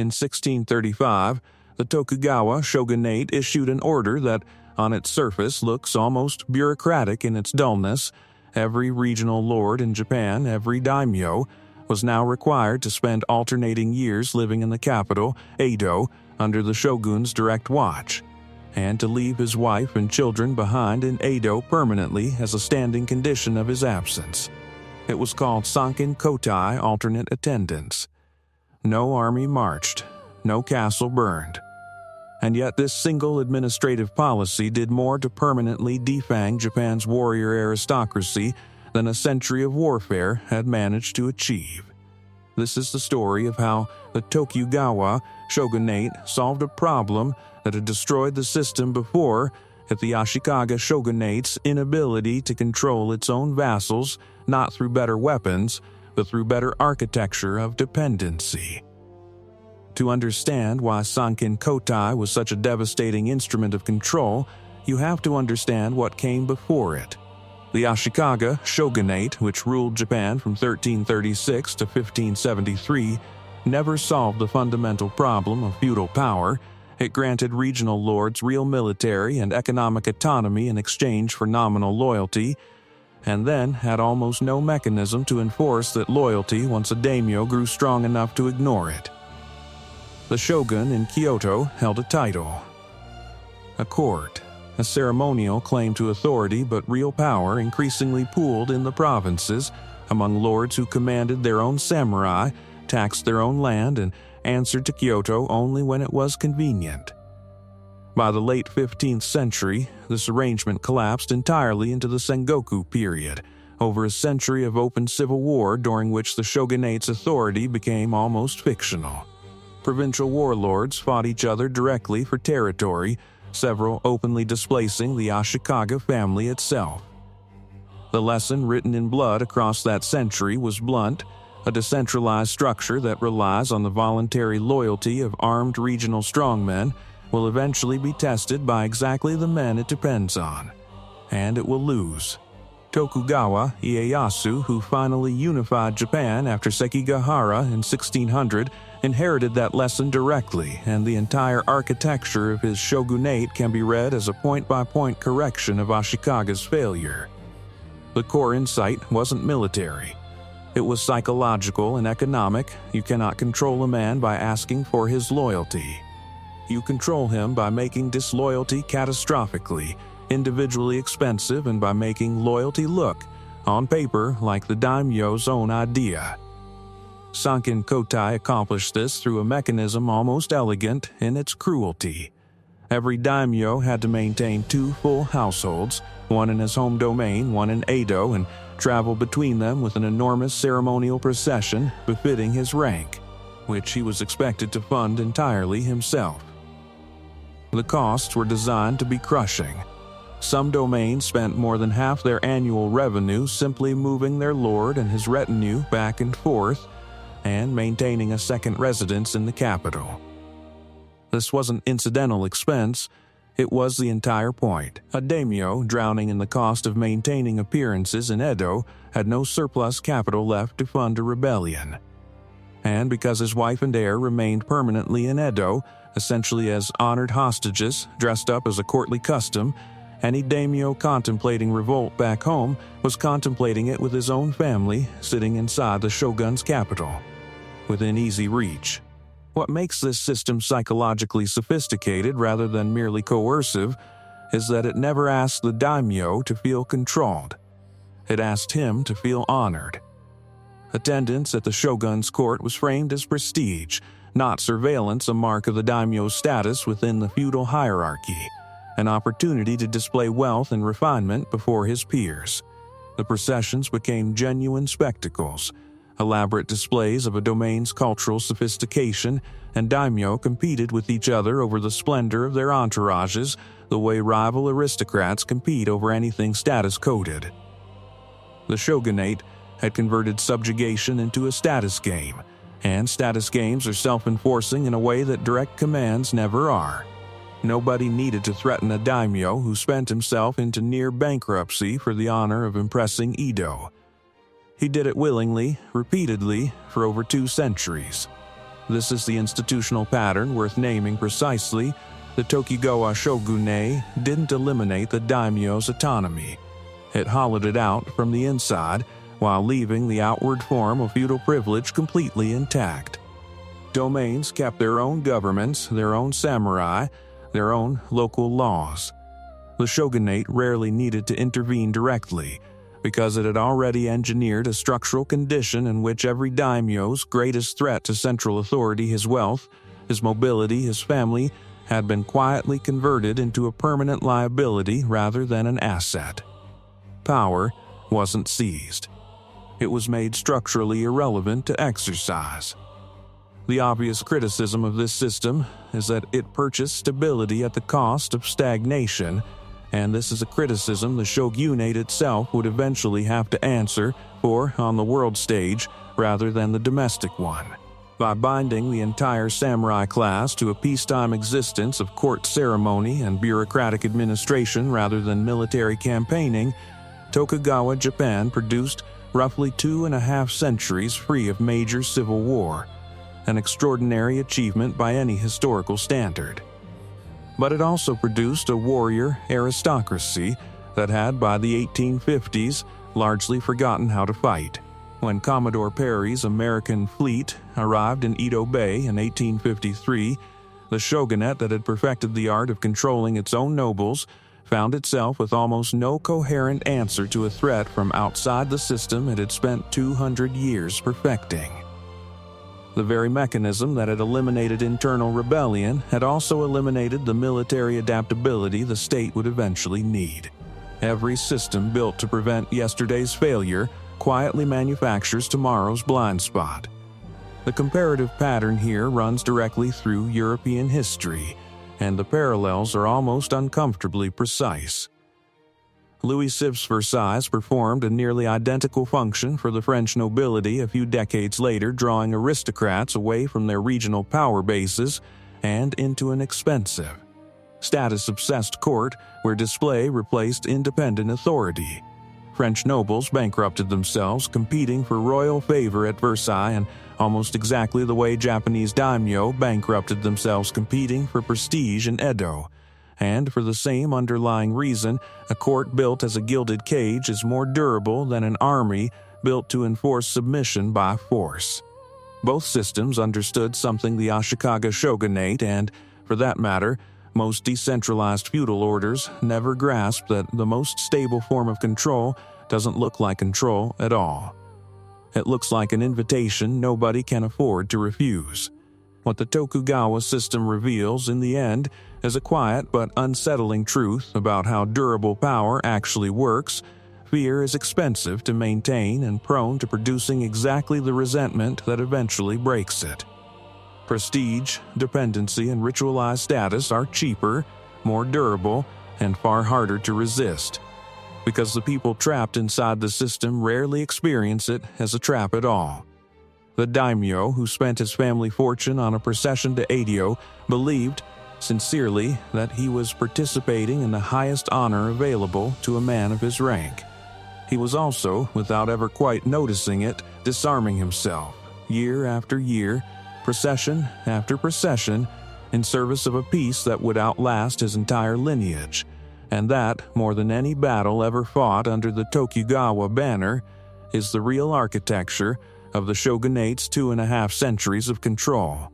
In 1635, the Tokugawa Shogunate issued an order that, on its surface, looks almost bureaucratic in its dullness. Every regional lord in Japan, every daimyo, was now required to spend alternating years living in the capital, Edo, under the shogun's direct watch, and to leave his wife and children behind in Edo permanently as a standing condition of his absence. It was called sankin-kōtai, alternate attendance. No army marched, no castle burned. And yet this single administrative policy did more to permanently defang Japan's warrior aristocracy than a century of warfare had managed to achieve. This is the story of how the Tokugawa Shogunate solved a problem that had destroyed the system before at the Ashikaga Shogunate's inability to control its own vassals, not through better weapons, but through better architecture of dependency. To understand why sankin-kōtai was such a devastating instrument of control, you have to understand what came before it. The Ashikaga Shogunate, which ruled Japan from 1336 to 1573, never solved the fundamental problem of feudal power. It granted regional lords real military and economic autonomy in exchange for nominal loyalty, and then had almost no mechanism to enforce that loyalty once a daimyo grew strong enough to ignore it. The shogun in Kyoto held a title, a court, a ceremonial claim to authority, but real power increasingly pooled in the provinces among lords who commanded their own samurai, taxed their own land, and answered to Kyoto only when it was convenient. By the late 15th century, this arrangement collapsed entirely into the Sengoku period, over a century of open civil war during which the shogunate's authority became almost fictional. Provincial warlords fought each other directly for territory, several openly displacing the Ashikaga family itself. The lesson written in blood across that century was blunt: a decentralized structure that relies on the voluntary loyalty of armed regional strongmen will eventually be tested by exactly the men it depends on, and it will lose. Tokugawa Ieyasu, who finally unified Japan after Sekigahara in 1600, inherited that lesson directly, and the entire architecture of his shogunate can be read as a point-by-point correction of Ashikaga's failure. The core insight wasn't military. It was psychological and economic. You cannot control a man by asking for his loyalty. You control him by making disloyalty catastrophically, individually expensive, and by making loyalty look, on paper, like the daimyo's own idea. Sankin-kōtai accomplished this through a mechanism almost elegant in its cruelty. Every daimyo had to maintain 2 full households, one in his home domain, one in Edo, and travel between them with an enormous ceremonial procession befitting his rank, which he was expected to fund entirely himself. The costs were designed to be crushing. Some domains spent more than half their annual revenue simply moving their lord and his retinue back and forth, and maintaining a second residence in the capital. This wasn't incidental expense, it was the entire point. A daimyo, drowning in the cost of maintaining appearances in Edo, had no surplus capital left to fund a rebellion. And because his wife and heir remained permanently in Edo, essentially as honored hostages, dressed up as a courtly custom, any daimyo contemplating revolt back home was contemplating it with his own family, sitting inside the shogun's capital, within easy reach. What makes this system psychologically sophisticated rather than merely coercive is that it never asked the daimyo to feel controlled. It asked him to feel honored. Attendance at the shogun's court was framed as prestige, not surveillance, a mark of the daimyo's status within the feudal hierarchy, an opportunity to display wealth and refinement before his peers. The processions became genuine spectacles, elaborate displays of a domain's cultural sophistication, and daimyo competed with each other over the splendor of their entourages, the way rival aristocrats compete over anything status-coded. The shogunate had converted subjugation into a status game, and status games are self-enforcing in a way that direct commands never are. Nobody needed to threaten a daimyo who spent himself into near bankruptcy for the honor of impressing Edo. He did it willingly, repeatedly, for over 2 centuries. This is the institutional pattern worth naming precisely. The Tokugawa Shogunate didn't eliminate the daimyo's autonomy. It hollowed it out from the inside while leaving the outward form of feudal privilege completely intact. Domains kept their own governments, their own samurai, their own local laws. The shogunate rarely needed to intervene directly, because it had already engineered a structural condition in which every daimyo's greatest threat to central authority, his wealth, his mobility, his family, had been quietly converted into a permanent liability rather than an asset. Power wasn't seized. It was made structurally irrelevant to exercise. The obvious criticism of this system is that it purchased stability at the cost of stagnation, and this is a criticism the shogunate itself would eventually have to answer for on the world stage rather than the domestic one. By binding the entire samurai class to a peacetime existence of court ceremony and bureaucratic administration rather than military campaigning, Tokugawa Japan produced roughly 2.5 centuries free of major civil war, an extraordinary achievement by any historical standard. But it also produced a warrior aristocracy that had, by the 1850s, largely forgotten how to fight. When Commodore Perry's American fleet arrived in Edo Bay in 1853, the shogunate that had perfected the art of controlling its own nobles found itself with almost no coherent answer to a threat from outside the system it had spent 200 years perfecting. The very mechanism that had eliminated internal rebellion had also eliminated the military adaptability the state would eventually need. Every system built to prevent yesterday's failure quietly manufactures tomorrow's blind spot. The comparative pattern here runs directly through European history, and the parallels are almost uncomfortably precise. Louis Sib's Versailles performed a nearly identical function for the French nobility a few decades later, drawing aristocrats away from their regional power bases and into an expensive, status-obsessed court where display replaced independent authority. French nobles bankrupted themselves competing for royal favor at Versailles in almost exactly the way Japanese daimyo bankrupted themselves competing for prestige in Edo. And for the same underlying reason, a court built as a gilded cage is more durable than an army built to enforce submission by force. Both systems understood something the Ashikaga shogunate and, for that matter, most decentralized feudal orders never grasped, that the most stable form of control doesn't look like control at all. It looks like an invitation nobody can afford to refuse. What the Tokugawa system reveals in the end is a quiet but unsettling truth about how durable power actually works. Fear is expensive to maintain and prone to producing exactly the resentment that eventually breaks it. Prestige, dependency, and ritualized status are cheaper, more durable, and far harder to resist, because the people trapped inside the system rarely experience it as a trap at all. The daimyo, who spent his family fortune on a procession to Edo, believed sincerely that he was participating in the highest honor available to a man of his rank. He was also, without ever quite noticing it, disarming himself, year after year, procession after procession, in service of a peace that would outlast his entire lineage, and that, more than any battle ever fought under the Tokugawa banner, is the real architecture of the shogunate's 2.5 centuries of control.